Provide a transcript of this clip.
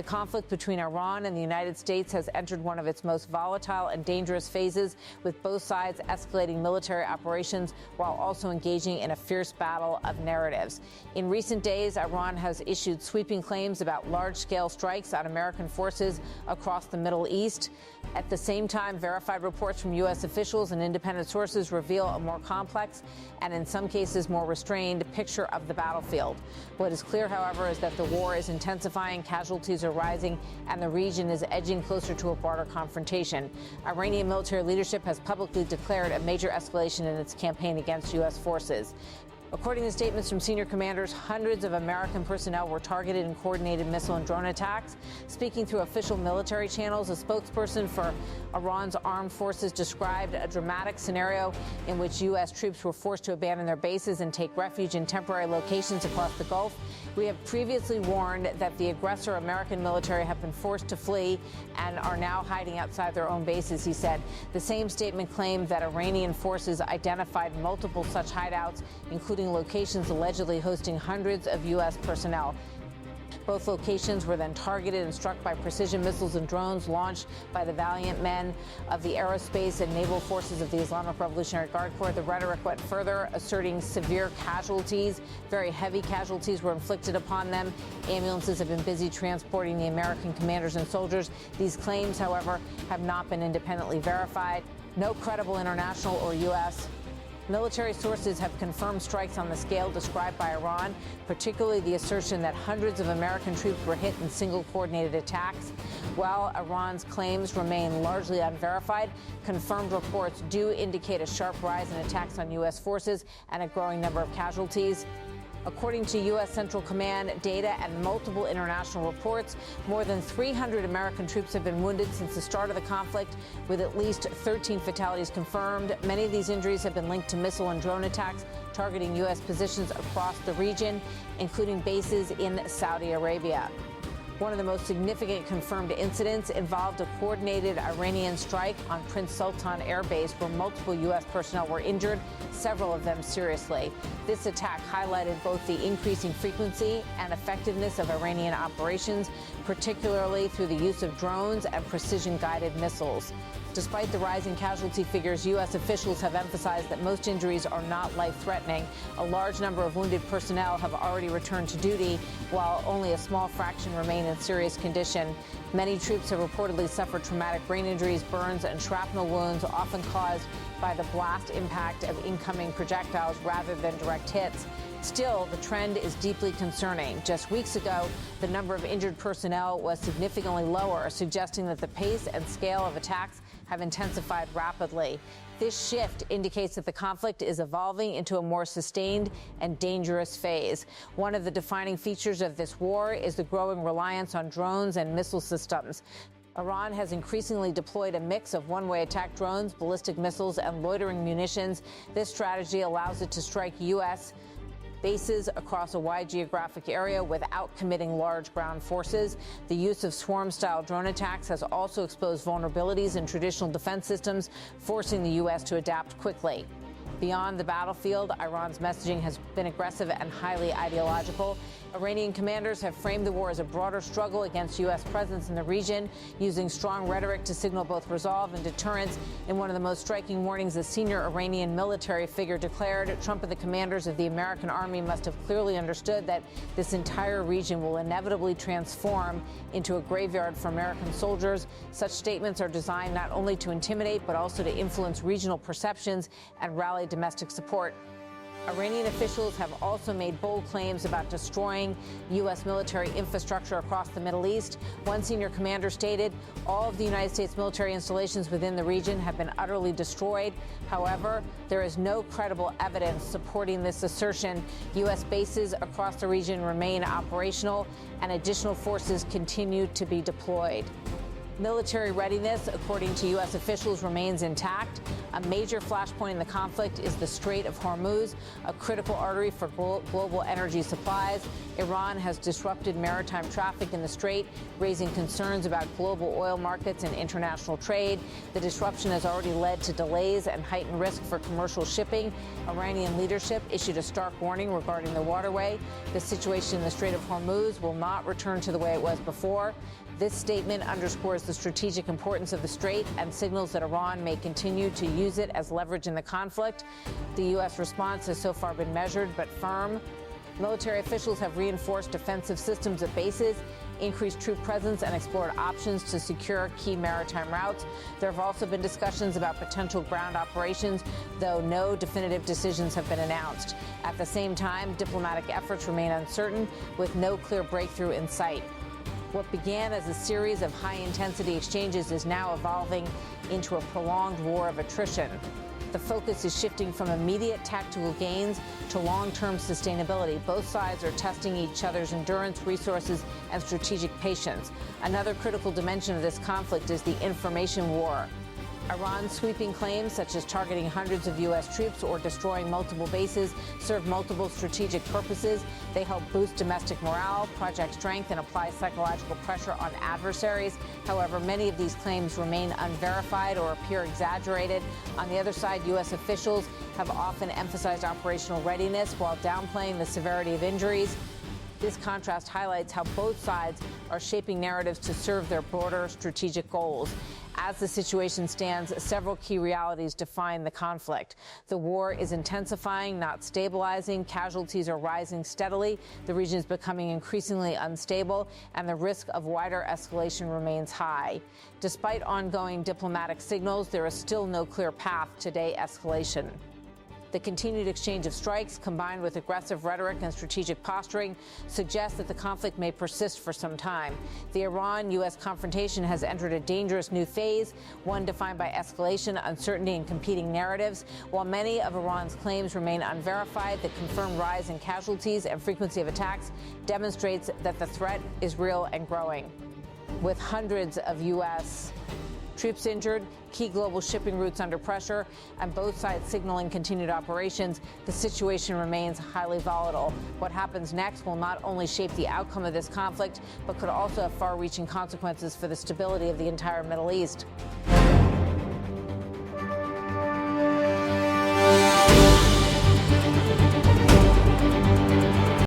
The conflict between Iran and the United States has entered one of its most volatile and dangerous phases, with both sides escalating military operations while also engaging in a fierce battle of narratives. In recent days, Iran has issued sweeping claims about large-scale strikes on American forces across the Middle East. At the same time, verified reports from U.S. officials and independent sources reveal a more complex and, in some cases, more restrained picture of the battlefield. What is clear, however, is that the war is intensifying, casualties are rising, and the region is edging closer to a broader confrontation. Iranian military leadership has publicly declared a major escalation in its campaign against U.S. forces. According to statements from senior commanders, hundreds of American personnel were targeted in coordinated missile and drone attacks. Speaking through official military channels, a spokesperson for Iran's armed forces described a dramatic scenario in which U.S. troops were forced to abandon their bases and take refuge in temporary locations across the Gulf. We have previously warned that the aggressor American military have been forced to flee and are now hiding outside their own bases, he said. The same statement claimed that Iranian forces identified multiple such hideouts, including locations allegedly hosting hundreds of U.S. personnel. Both locations were then targeted and struck by precision missiles and drones launched by the valiant men of the aerospace and naval forces of the Islamic Revolutionary Guard Corps. The rhetoric went further, asserting severe casualties. Very heavy casualties were inflicted upon them. Ambulances have been busy transporting the American commanders and soldiers. These claims, however, have not been independently verified. No credible international or U.S. military sources have confirmed strikes on the scale described by Iran, particularly the assertion that hundreds of American troops were hit in single coordinated attacks. While Iran's claims remain largely unverified, confirmed reports do indicate a sharp rise in attacks on U.S. forces and a growing number of casualties. According to U.S. Central Command data and multiple international reports, more than 300 American troops have been wounded since the start of the conflict, with at least 13 fatalities confirmed. Many of these injuries have been linked to missile and drone attacks targeting U.S. positions across the region, including bases in Saudi Arabia. One of the most significant confirmed incidents involved a coordinated Iranian strike on Prince Sultan Air Base, where multiple U.S. personnel were injured, several of them seriously. This attack highlighted both the increasing frequency and effectiveness of Iranian operations, particularly through the use of drones and precision-guided missiles. Despite the rising casualty figures, U.S. officials have emphasized that most injuries are not life-threatening. A large number of wounded personnel have already returned to duty, while only a small fraction remain in serious condition. Many troops have reportedly suffered traumatic brain injuries, burns, and shrapnel wounds, often caused by the blast impact of incoming projectiles rather than direct hits. Still, the trend is deeply concerning. Just weeks ago, the number of injured personnel was significantly lower, suggesting that the pace and scale of attacks have intensified rapidly. This shift indicates that the conflict is evolving into a more sustained and dangerous phase. One of the defining features of this war is the growing reliance on drones and missile systems. Iran has increasingly deployed a mix of one-way attack drones, ballistic missiles, and loitering munitions. This strategy allows it to strike U.S. bases across a wide geographic area without committing large ground forces. The use of swarm-style drone attacks has also exposed vulnerabilities in traditional defense systems, forcing the U.S. to adapt quickly. Beyond the battlefield, Iran's messaging has been aggressive and highly ideological. Iranian commanders have framed the war as a broader struggle against U.S. presence in the region, using strong rhetoric to signal both resolve and deterrence. In one of the most striking warnings a senior Iranian military figure declared, Trump and the commanders of the American army must have clearly understood that this entire region will inevitably transform into a graveyard for American soldiers. Such statements are designed not only to intimidate, but also to influence regional perceptions and rally domestic support. Iranian officials have also made bold claims about destroying U.S. military infrastructure across the Middle East. One senior commander stated all of the United States military installations within the region have been utterly destroyed. However, there is no credible evidence supporting this assertion. U.S. bases across the region remain operational, and additional forces continue to be deployed. Military readiness, according to U.S. officials, remains intact. A major flashpoint in the conflict is the Strait of Hormuz, a critical artery for global energy supplies. Iran has disrupted maritime traffic in the strait, raising concerns about global oil markets and international trade. The disruption has already led to delays and heightened risk for commercial shipping. Iranian leadership issued a stark warning regarding the waterway. The situation in the Strait of Hormuz will not return to the way it was before. This statement underscores the strategic importance of the strait and signals that Iran may continue to use it as leverage in the conflict. The U.S. response has so far been measured but firm. Military officials have reinforced defensive systems at bases, increased troop presence, and explored options to secure key maritime routes. There have also been discussions about potential ground operations, though no definitive decisions have been announced. At the same time, diplomatic efforts remain uncertain, with no clear breakthrough in sight. What began as a series of high-intensity exchanges is now evolving into a prolonged war of attrition. The focus is shifting from immediate tactical gains to long-term sustainability. Both sides are testing each other's endurance, resources, and strategic patience. Another critical dimension of this conflict is the information war. Iran's sweeping claims, such as targeting hundreds of U.S. troops or destroying multiple bases, serve multiple strategic purposes. They help boost domestic morale, project strength, and apply psychological pressure on adversaries. However, many of these claims remain unverified or appear exaggerated. On the other side, U.S. officials have often emphasized operational readiness while downplaying the severity of injuries. This contrast highlights how both sides are shaping narratives to serve their broader strategic goals. As the situation stands, several key realities define the conflict. The war is intensifying, not stabilizing. Casualties are rising steadily. The region is becoming increasingly unstable, and the risk of wider escalation remains high. Despite ongoing diplomatic signals, there is still no clear path to de-escalation. The continued exchange of strikes, combined with aggressive rhetoric and strategic posturing, suggests that the conflict may persist for some time. The Iran-U.S. confrontation has entered a dangerous new phase, one defined by escalation, uncertainty, and competing narratives. While many of Iran's claims remain unverified, the confirmed rise in casualties and frequency of attacks demonstrates that the threat is real and growing. With hundreds of U.S. troops injured, key global shipping routes under pressure, and both sides signaling continued operations, the situation remains highly volatile. What happens next will not only shape the outcome of this conflict, but could also have far-reaching consequences for the stability of the entire Middle East.